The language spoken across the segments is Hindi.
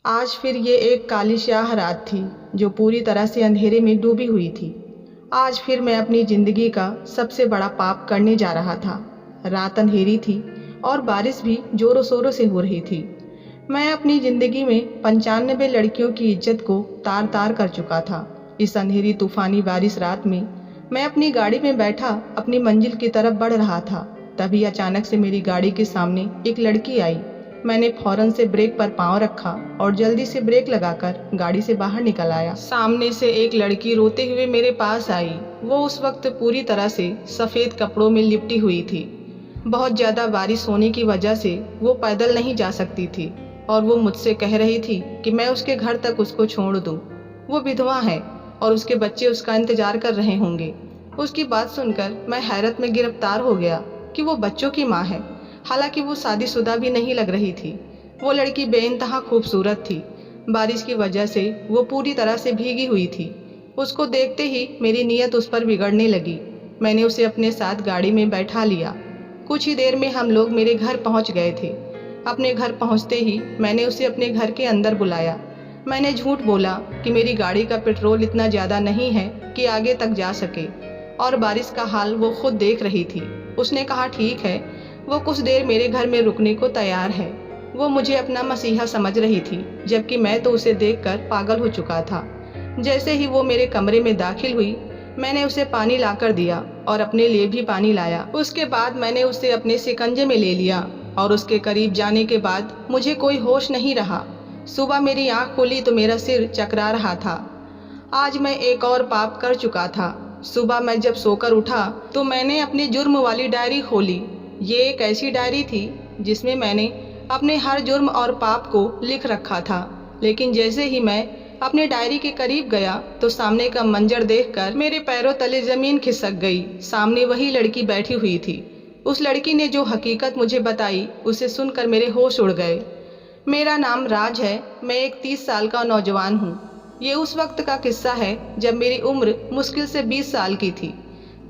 आज फिर ये एक काली स्याह रात थी जो पूरी तरह से अंधेरे में डूबी हुई थी। आज फिर मैं अपनी ज़िंदगी का सबसे बड़ा पाप करने जा रहा था। रात अंधेरी थी और बारिश भी ज़ोरों शोरों से हो रही थी। मैं अपनी ज़िंदगी में 95 लड़कियों की इज्जत को तार तार कर चुका था। इस अंधेरी तूफानी बारिश रात में मैं अपनी गाड़ी में बैठा अपनी मंजिल की तरफ बढ़ रहा था। तभी अचानक से मेरी गाड़ी के सामने एक लड़की आई। मैंने फौरन से ब्रेक पर पाँव रखा और जल्दी से ब्रेक लगाकर गाड़ी से बाहर निकल आया। सामने से एक लड़की रोते हुए मेरे पास आई। वो उस वक्त पूरी तरह से सफ़ेद कपड़ों में लिपटी हुई थी। बहुत ज़्यादा बारिश होने की वजह से वो पैदल नहीं जा सकती थी और वो मुझसे कह रही थी कि मैं उसके घर तक उसको छोड़ दूँ। वो विधवा है और उसके बच्चे उसका इंतज़ार कर रहे होंगे। उसकी बात सुनकर मैं हैरत में गिरफ्तार हो गया कि वो बच्चों की माँ है। हालांकि वो शादीशुदा भी नहीं लग रही थी। वो लड़की बेइंतहा खूबसूरत थी। बारिश की वजह से वो पूरी तरह से भीगी हुई थी। उसको देखते ही मेरी नीयत उस पर बिगड़ने लगी। मैंने उसे अपने साथ गाड़ी में बैठा लिया। कुछ ही देर में हम लोग मेरे घर पहुंच गए थे। अपने घर पहुंचते ही मैंने उसे अपने घर के अंदर बुलाया। मैंने झूठ बोला कि मेरी गाड़ी का पेट्रोल इतना ज़्यादा नहीं है कि आगे तक जा सके और बारिश का हाल वो खुद देख रही थी। उसने कहा ठीक है, वो कुछ देर मेरे घर में रुकने को तैयार है। वो मुझे अपना मसीहा समझ रही थी, जबकि मैं तो उसे देखकर पागल हो चुका था। जैसे ही वो मेरे कमरे में दाखिल हुई, मैंने उसे पानी लाकर दिया और अपने लिए भी पानी लाया। उसके बाद मैंने उसे अपने शिकंजे में ले लिया और उसके करीब जाने के बाद मुझे कोई होश नहीं रहा। सुबह मेरी आँख खुली तो मेरा सिर चकरा रहा था। आज मैं एक और पाप कर चुका था। सुबह मैं जब सोकर उठा तो मैंने अपनी जुर्म वाली डायरी खोली। ये एक ऐसी डायरी थी जिसमें मैंने अपने हर जुर्म और पाप को लिख रखा था। लेकिन जैसे ही मैं अपने डायरी के करीब गया तो सामने का मंजर देखकर मेरे पैरों तले ज़मीन खिसक गई। सामने वही लड़की बैठी हुई थी। उस लड़की ने जो हकीकत मुझे बताई उसे सुनकर मेरे होश उड़ गए। मेरा नाम राज है। मैं एक 30 साल का नौजवान हूँ। ये उस वक्त का किस्सा है जब मेरी उम्र मुश्किल से 20 साल की थी।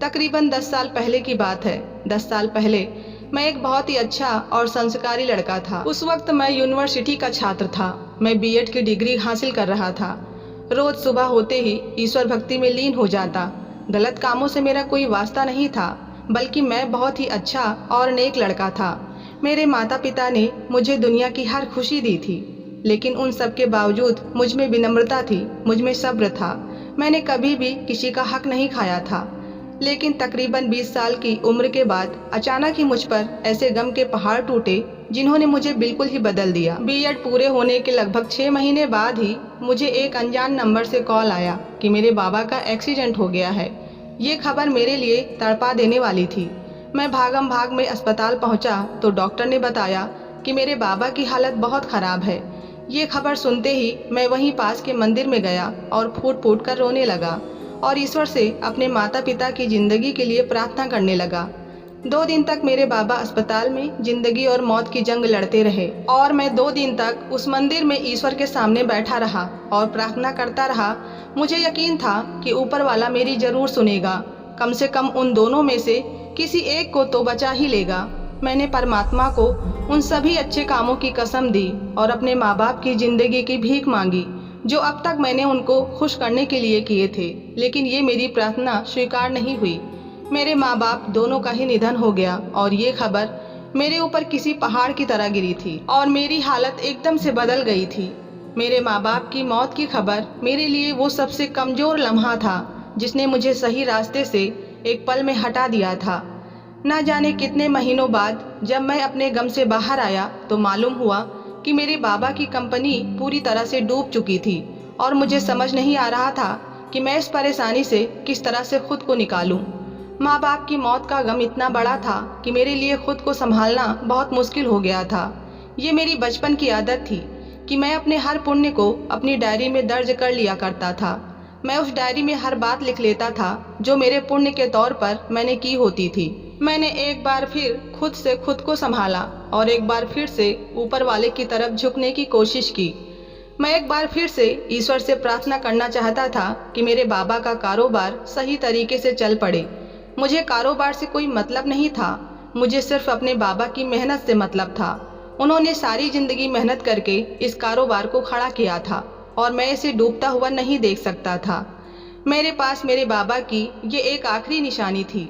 तकरीबन 10 साल पहले की बात है। 10 साल पहले मैं एक बहुत ही अच्छा और संस्कारी लड़का था। उस वक्त मैं यूनिवर्सिटी का छात्र था। मैं बीएड की डिग्री हासिल कर रहा था। रोज सुबह होते ही ईश्वर भक्ति में लीन हो जाता। गलत कामों से मेरा कोई वास्ता नहीं था, बल्कि मैं बहुत ही अच्छा और नेक लड़का था। मेरे माता पिता ने मुझे दुनिया की हर खुशी दी थी, लेकिन उन सब के बावजूद मुझ में विनम्रता थी, मुझ में सब्र था। मैंने कभी भी किसी का हक नहीं खाया था। लेकिन तकरीबन 20 साल की उम्र के बाद अचानक ही मुझ पर ऐसे गम के पहाड़ टूटे जिन्होंने मुझे बिल्कुल ही बदल दिया। बीएड पूरे होने के लगभग 6 महीने बाद ही मुझे एक अनजान नंबर से कॉल आया कि मेरे बाबा का एक्सीडेंट हो गया है। ये खबर मेरे लिए तड़पा देने वाली थी। मैं भागम भाग में अस्पताल पहुंचा तो डॉक्टर ने बताया कि मेरे बाबा की हालत बहुत ख़राब है। ये खबर सुनते ही मैं वहीं पास के मंदिर में गया और फूट फूट कर रोने लगा और ईश्वर से अपने माता पिता की ज़िंदगी के लिए प्रार्थना करने लगा। 2 दिन तक मेरे बाबा अस्पताल में जिंदगी और मौत की जंग लड़ते रहे और मैं 2 दिन तक उस मंदिर में ईश्वर के सामने बैठा रहा और प्रार्थना करता रहा। मुझे यकीन था कि ऊपर वाला मेरी ज़रूर सुनेगा। कम से कम उन दोनों में से किसी एक को तो बचा ही लेगा। मैंने परमात्मा को उन सभी अच्छे कामों की कसम दी और अपने माँ बाप की ज़िंदगी की भीख मांगी जो अब तक मैंने उनको खुश करने के लिए किए थे। लेकिन ये मेरी प्रार्थना स्वीकार नहीं हुई। मेरे माँ बाप दोनों का ही निधन हो गया और ये खबर मेरे ऊपर किसी पहाड़ की तरह गिरी थी और मेरी हालत एकदम से बदल गई थी। मेरे माँ बाप की मौत की खबर मेरे लिए वो सबसे कमज़ोर लम्हा था जिसने मुझे सही रास्ते से एक पल में हटा दिया था। न जाने कितने महीनों बाद जब मैं अपने गम से बाहर आया तो मालूम हुआ कि मेरे बाबा की कंपनी पूरी तरह से डूब चुकी थी और मुझे समझ नहीं आ रहा था कि मैं इस परेशानी से किस तरह से खुद को निकालूं। माँ बाप की मौत का गम इतना बड़ा था कि मेरे लिए खुद को संभालना बहुत मुश्किल हो गया था। ये मेरी बचपन की आदत थी कि मैं अपने हर पुण्य को अपनी डायरी में दर्ज कर लिया करता था। मैं उस डायरी में हर बात लिख लेता था जो मेरे पुण्य के तौर पर मैंने की होती थी। मैंने एक बार फिर खुद से खुद को संभाला और एक बार फिर से ऊपर वाले की तरफ झुकने की कोशिश की। मैं एक बार फिर से ईश्वर से प्रार्थना करना चाहता था कि मेरे बाबा का कारोबार सही तरीके से चल पड़े। मुझे कारोबार से कोई मतलब नहीं था, मुझे सिर्फ अपने बाबा की मेहनत से मतलब था। उन्होंने सारी जिंदगी मेहनत करके इस कारोबार को खड़ा किया था और मैं इसे डूबता हुआ नहीं देख सकता था। मेरे पास मेरे बाबा की ये एक आखिरी निशानी थी।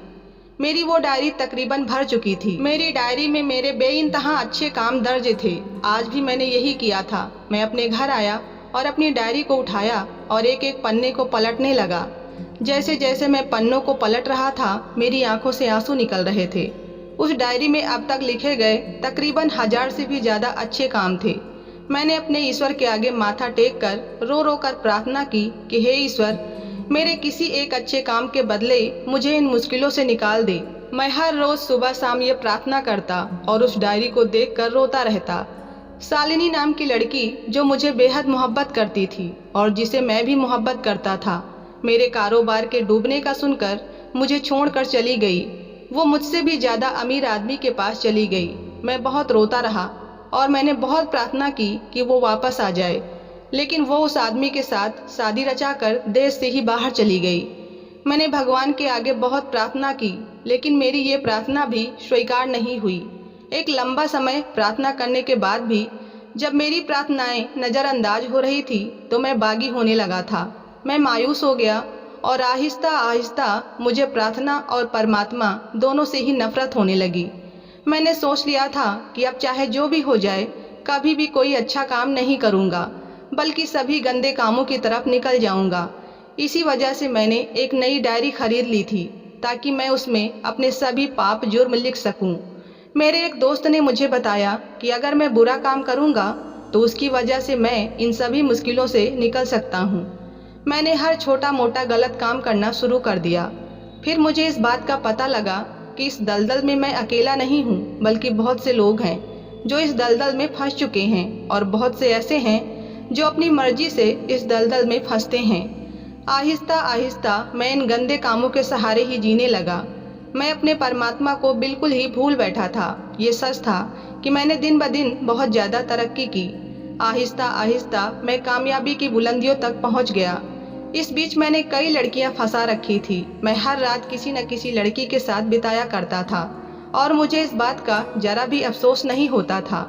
मेरी वो डायरी तकरीबन भर चुकी थी। मेरी डायरी में मेरे बेइंतहा अच्छे काम दर्ज थे। आज भी मैंने यही किया था। मैं अपने घर आया और अपनी डायरी को उठाया और एक एक पन्ने को पलटने लगा। जैसे जैसे मैं पन्नों को पलट रहा था, मेरी आंखों से आंसू निकल रहे थे। उस डायरी में अब तक लिखे गए तकरीबन 1000 से भी ज़्यादा अच्छे काम थे। मैंने अपने ईश्वर के आगे माथा टेक कर रो रो कर प्रार्थना की कि हे ईश्वर, मेरे किसी एक अच्छे काम के बदले मुझे इन मुश्किलों से निकाल दे। मैं हर रोज़ सुबह शाम ये प्रार्थना करता और उस डायरी को देख कर रोता रहता। शालिनी नाम की लड़की जो मुझे बेहद मोहब्बत करती थी और जिसे मैं भी मोहब्बत करता था, मेरे कारोबार के डूबने का सुनकर मुझे छोड़कर चली गई। वो मुझसे भी ज़्यादा अमीर आदमी के पास चली गई। मैं बहुत रोता रहा और मैंने बहुत प्रार्थना की कि वो वापस आ जाए, लेकिन वो उस आदमी के साथ शादी रचाकर देश से ही बाहर चली गई। मैंने भगवान के आगे बहुत प्रार्थना की, लेकिन मेरी ये प्रार्थना भी स्वीकार नहीं हुई। एक लंबा समय प्रार्थना करने के बाद भी जब मेरी प्रार्थनाएं नज़रअंदाज हो रही थी तो मैं बागी होने लगा था। मैं मायूस हो गया और आहिस्ता आहिस्ता मुझे प्रार्थना और परमात्मा दोनों से ही नफरत होने लगी। मैंने सोच लिया था कि अब चाहे जो भी हो जाए, कभी भी कोई अच्छा काम नहीं करूँगा, बल्कि सभी गंदे कामों की तरफ निकल जाऊँगा। इसी वजह से मैंने एक नई डायरी खरीद ली थी ताकि मैं उसमें अपने सभी पाप जुर्म लिख सकूं। मेरे एक दोस्त ने मुझे बताया कि अगर मैं बुरा काम करूंगा तो उसकी वजह से मैं इन सभी मुश्किलों से निकल सकता हूं। मैंने हर छोटा मोटा गलत काम करना शुरू कर दिया। फिर मुझे इस बात का पता लगा कि इस दलदल में मैं अकेला नहीं हूं, बल्कि बहुत से लोग हैं जो इस दलदल में फंस चुके हैं और बहुत से ऐसे हैं जो अपनी मर्जी से इस दलदल में फंसते हैं। आहिस्ता आहिस्ता मैं इन गंदे कामों के सहारे ही जीने लगा। मैं अपने परमात्मा को बिल्कुल ही भूल बैठा था। ये सच था कि मैंने दिन ब दिन बहुत ज़्यादा तरक्की की। आहिस्ता आहिस्ता मैं कामयाबी की बुलंदियों तक पहुंच गया। इस बीच मैंने कई लड़कियां फंसा रखी थी। मैं हर रात किसी न किसी लड़की के साथ बिताया करता था और मुझे इस बात का जरा भी अफसोस नहीं होता था।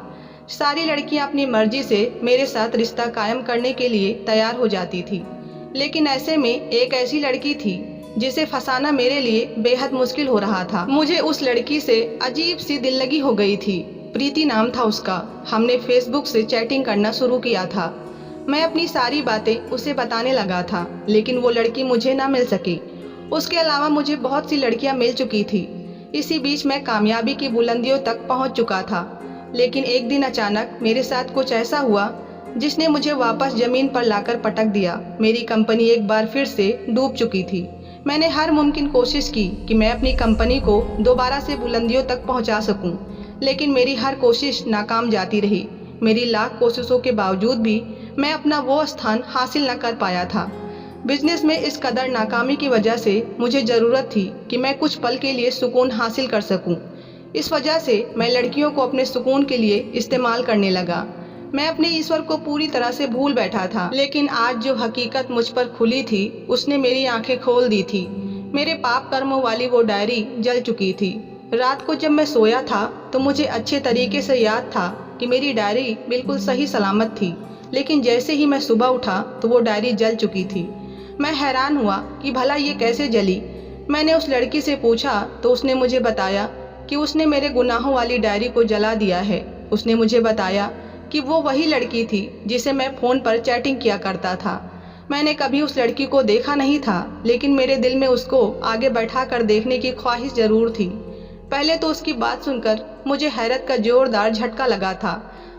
सारी लड़कियां अपनी मर्जी से मेरे साथ रिश्ता कायम करने के लिए तैयार हो जाती थी, लेकिन ऐसे में एक ऐसी लड़की थी जिसे फंसाना मेरे लिए बेहद मुश्किल हो रहा था। मुझे उस लड़की से अजीब सी दिललगी हो गई थी। प्रीति नाम था उसका। हमने फेसबुक से चैटिंग करना शुरू किया था। मैं अपनी सारी बातें उसे बताने लगा था, लेकिन वो लड़की मुझे ना मिल सकी। उसके अलावा मुझे बहुत सी लड़कियां मिल चुकी थी। इसी बीच मैं कामयाबी की बुलंदियों तक पहुंच चुका था, लेकिन एक दिन अचानक मेरे साथ कुछ ऐसा हुआ जिसने मुझे वापस जमीन पर लाकर पटक दिया। मेरी कंपनी एक बार फिर से डूब चुकी थी। मैंने हर मुमकिन कोशिश की कि मैं अपनी कंपनी को दोबारा से बुलंदियों तक पहुंचा सकूं, लेकिन मेरी हर कोशिश नाकाम जाती रही। मेरी लाख कोशिशों के बावजूद भी मैं अपना वो स्थान हासिल न कर पाया था। बिजनेस में इस कदर नाकामी की वजह से मुझे ज़रूरत थी कि मैं कुछ पल के लिए सुकून हासिल कर सकूं। इस वजह से मैं लड़कियों को अपने सुकून के लिए इस्तेमाल करने लगा। मैं अपने ईश्वर को पूरी तरह से भूल बैठा था, लेकिन आज जो हकीकत मुझ पर खुली थी उसने मेरी आंखें खोल दी थी। मेरे पाप कर्मों वाली वो डायरी जल चुकी थी। रात को जब मैं सोया था तो मुझे अच्छे तरीके से याद था कि मेरी डायरी बिल्कुल सही सलामत थी, लेकिन जैसे ही मैं सुबह उठा तो वो डायरी जल चुकी थी। मैं हैरान हुआ कि भला ये कैसे जली। मैंने उस लड़की से पूछा तो उसने मुझे बताया कि उसने मेरे गुनाहों वाली डायरी को जला दिया है। उसने मुझे बताया कि वो वही लड़की थी जिसे मैं फ़ोन पर चैटिंग किया करता था। मैंने कभी उस लड़की को देखा नहीं था, लेकिन मेरे दिल में उसको आगे बैठा कर देखने की ख्वाहिश ज़रूर थी। पहले तो उसकी बात सुनकर मुझे हैरत का जोरदार झटका लगा था।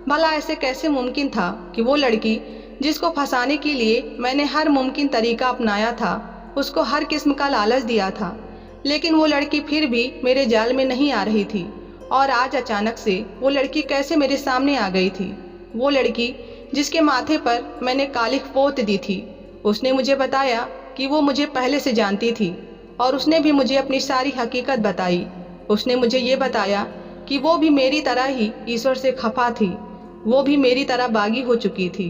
भला ऐसे कैसे मुमकिन था कि वो लड़की जिसको फंसाने के लिए मैंने हर मुमकिन तरीका अपनाया था, उसको हर किस्म का लालच दिया था, लेकिन वो लड़की फिर भी मेरे जाल में नहीं आ रही थी। और आज अचानक से वो लड़की कैसे मेरे सामने आ गई थी। वो लड़की जिसके माथे पर मैंने कालिख पोत दी थी। उसने मुझे बताया कि वो मुझे पहले से जानती थी और उसने भी मुझे अपनी सारी हकीकत बताई। उसने मुझे ये बताया कि वो भी मेरी तरह ही ईश्वर से खफा थी। वो भी मेरी तरह बागी हो चुकी थी।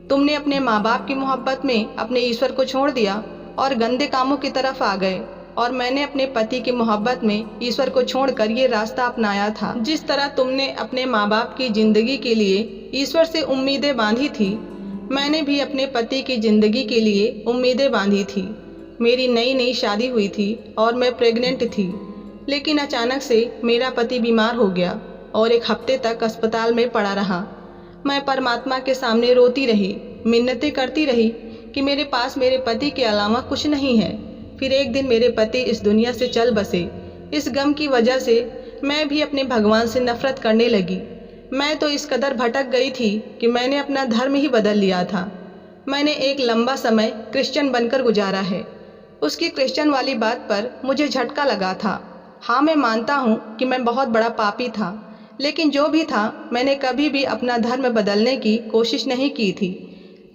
तुमने अपने माँ बाप की मोहब्बत में अपने ईश्वर को छोड़ दिया और गंदे कामों की तरफ आ गए। और मैंने अपने पति की मोहब्बत में ईश्वर को छोड़कर ये रास्ता अपनाया था। जिस तरह तुमने अपने माँ बाप की जिंदगी के लिए ईश्वर से उम्मीदें बांधी थी, मैंने भी अपने पति की जिंदगी के लिए उम्मीदें बांधी थी। मेरी नई नई शादी हुई थी और मैं प्रेग्नेंट थी, लेकिन अचानक से मेरा पति बीमार हो गया और एक हफ्ते तक अस्पताल में पड़ा रहा। मैं परमात्मा के सामने रोती रही, मिन्नतें करती रही कि मेरे पास मेरे पति के अलावा कुछ नहीं है। फिर एक दिन मेरे पति इस दुनिया से चल बसे। इस गम की वजह से मैं भी अपने भगवान से नफरत करने लगी। मैं तो इस कदर भटक गई थी कि मैंने अपना धर्म ही बदल लिया था। मैंने एक लंबा समय क्रिश्चियन बनकर गुजारा है। उसकी क्रिश्चियन वाली बात पर मुझे झटका लगा था। हाँ, मैं मानता हूँ कि मैं बहुत बड़ा पापी था, लेकिन जो भी था, मैंने कभी भी अपना धर्म बदलने की कोशिश नहीं की थी।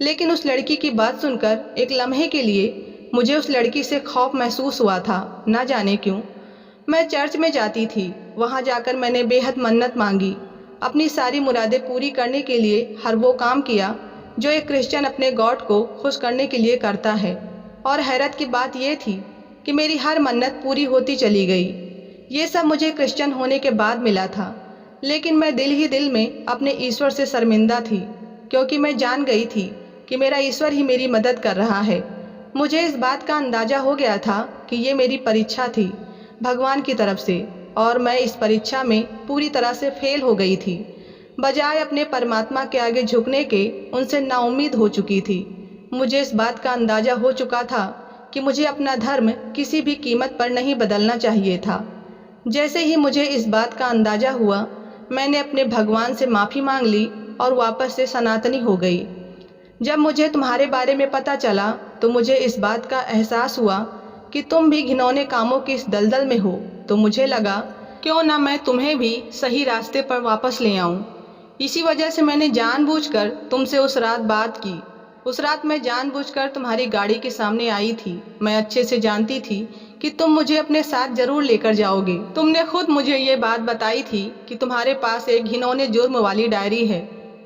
लेकिन उस लड़की की बात सुनकर एक लम्हे के लिए मुझे उस लड़की से खौफ महसूस हुआ था, ना जाने क्यों। मैं चर्च में जाती थी। वहाँ जाकर मैंने बेहद मन्नत मांगी। अपनी सारी मुरादें पूरी करने के लिए हर वो काम किया जो एक क्रिश्चियन अपने गॉड को खुश करने के लिए करता है। और हैरत की बात यह थी कि मेरी हर मन्नत पूरी होती चली गई। ये सब मुझे क्रिश्चियन होने के बाद मिला था, लेकिन मैं दिल ही दिल में अपने ईश्वर से शर्मिंदा थी, क्योंकि मैं जान गई थी कि मेरा ईश्वर ही मेरी मदद कर रहा है। मुझे इस बात का अंदाज़ा हो गया था कि ये मेरी परीक्षा थी भगवान की तरफ से, और मैं इस परीक्षा में पूरी तरह से फेल हो गई थी। बजाय अपने परमात्मा के आगे झुकने के, उनसे नाउम्मीद हो चुकी थी। मुझे इस बात का अंदाज़ा हो चुका था कि मुझे अपना धर्म किसी भी कीमत पर नहीं बदलना चाहिए था। जैसे ही मुझे इस बात का अंदाज़ा हुआ, मैंने अपने भगवान से माफ़ी मांग ली और वापस से सनातनी हो गई। जब मुझे तुम्हारे बारे में पता चला तो मुझे इस बात का एहसास हुआ कि तुम भी घिनौने कामों की इस दलदल में हो, तो मुझे लगा क्यों ना मैं तुम्हें भी सही रास्ते पर वापस ले आऊं। इसी वजह से मैंने जानबूझकर तुमसे उस रात बात की। उस रात मैं जानबूझकर तुम्हारी गाड़ी के सामने आई थी। मैं अच्छे से जानती थी कि तुम मुझे अपने साथ जरूर लेकर जाओगे। तुमने खुद मुझे ये बात बताई थी कि तुम्हारे पास एक घिनौने जुर्म वाली डायरी है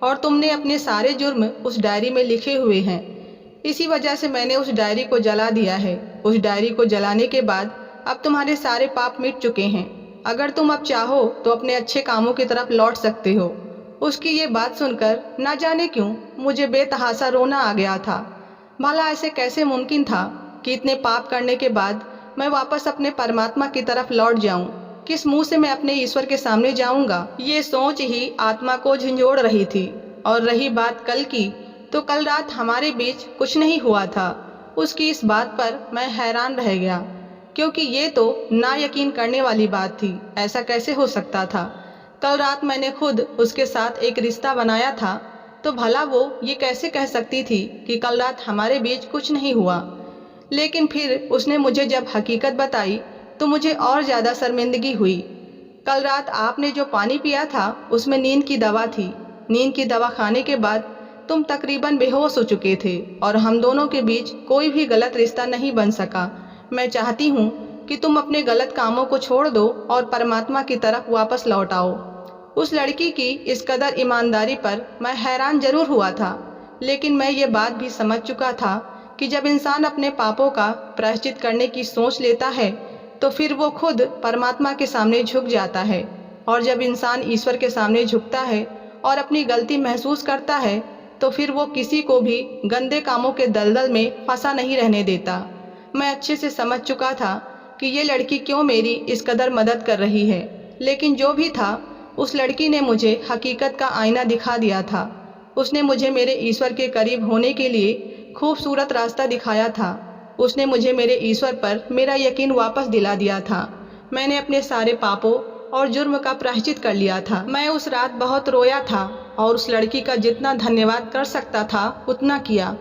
और तुमने अपने सारे जुर्म उस डायरी में लिखे हुए हैं। इसी वजह से मैंने उस डायरी को जला दिया है। उस डायरी को जलाने के बाद अब तुम्हारे सारे पाप मिट चुके हैं। अगर तुम अब चाहो तो अपने अच्छे कामों की तरफ लौट सकते हो। उसकी ये बात सुनकर न जाने क्यों मुझे बेतहासा रोना आ गया था। भला ऐसे कैसे मुमकिन था कि इतने पाप करने के बाद मैं वापस अपने परमात्मा की तरफ लौट जाऊं? किस मुंह से मैं अपने ईश्वर के सामने जाऊंगा? ये सोच ही आत्मा को झंझोड़ रही थी। और रही बात कल की, तो कल रात हमारे बीच कुछ नहीं हुआ था। उसकी इस बात पर मैं हैरान रह गया, क्योंकि ये तो ना यकीन करने वाली बात थी। ऐसा कैसे हो सकता था? कल रात मैंने खुद उसके साथ एक रिश्ता बनाया था, तो भला वो ये कैसे कह सकती थी कि कल रात हमारे बीच कुछ नहीं हुआ? लेकिन फिर उसने मुझे जब हकीकत बताई तो मुझे और ज़्यादा शर्मिंदगी हुई। कल रात आपने जो पानी पिया था उसमें नींद की दवा थी। नींद की दवा खाने के बाद तुम तकरीबन बेहोश हो चुके थे और हम दोनों के बीच कोई भी गलत रिश्ता नहीं बन सका। मैं चाहती हूँ कि तुम अपने गलत कामों को छोड़ दो और परमात्मा की तरफ वापस लौट आओ। उस लड़की की इस कदर ईमानदारी पर मैं हैरान जरूर हुआ था, लेकिन मैं ये बात भी समझ चुका था कि जब इंसान अपने पापों का प्रायश्चित करने की सोच लेता है तो फिर वो खुद परमात्मा के सामने झुक जाता है। और जब इंसान ईश्वर के सामने झुकता है और अपनी गलती महसूस करता है तो फिर वो किसी को भी गंदे कामों के दलदल में फंसा नहीं रहने देता। मैं अच्छे से समझ चुका था कि ये लड़की क्यों मेरी इस कदर मदद कर रही है, लेकिन जो भी था, उस लड़की ने मुझे हकीकत का आईना दिखा दिया था। उसने मुझे मेरे ईश्वर के करीब होने के लिए खूबसूरत रास्ता दिखाया था। उसने मुझे मेरे ईश्वर पर मेरा यकीन वापस दिला दिया था। मैंने अपने सारे पापों और जुर्म का प्रायश्चित कर लिया था। मैं उस रात बहुत रोया था और उस लड़की का जितना धन्यवाद कर सकता था उतना किया।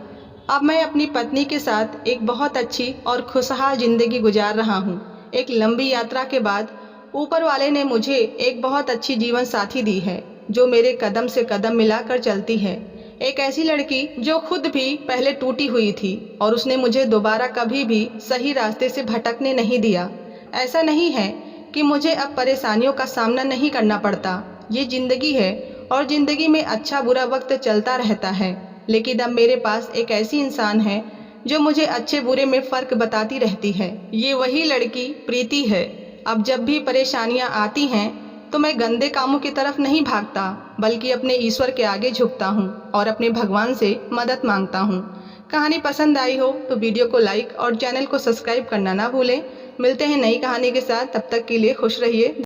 अब मैं अपनी पत्नी के साथ एक बहुत अच्छी और खुशहाल जिंदगी गुजार रहा हूँ। एक लंबी यात्रा के बाद ऊपर वाले ने मुझे एक बहुत अच्छी जीवन साथी दी है, जो मेरे कदम से कदम मिलाकर चलती है। एक ऐसी लड़की जो खुद भी पहले टूटी हुई थी और उसने मुझे दोबारा कभी भी सही रास्ते से भटकने नहीं दिया। ऐसा नहीं है कि मुझे अब परेशानियों का सामना नहीं करना पड़ता। ये जिंदगी है और जिंदगी में अच्छा बुरा वक्त चलता रहता है, लेकिन अब मेरे पास एक ऐसी इंसान है जो मुझे अच्छे बुरे में फ़र्क बताती रहती है। ये वही लड़की प्रीति है। अब जब भी परेशानियाँ आती हैं तो मैं गंदे कामों की तरफ नहीं भागता, बल्कि अपने ईश्वर के आगे झुकता हूँ और अपने भगवान से मदद मांगता हूँ। कहानी पसंद आई हो तो वीडियो को लाइक और चैनल को सब्सक्राइब करना ना भूलें। मिलते हैं नई कहानी के साथ, तब तक के लिए खुश रहिए।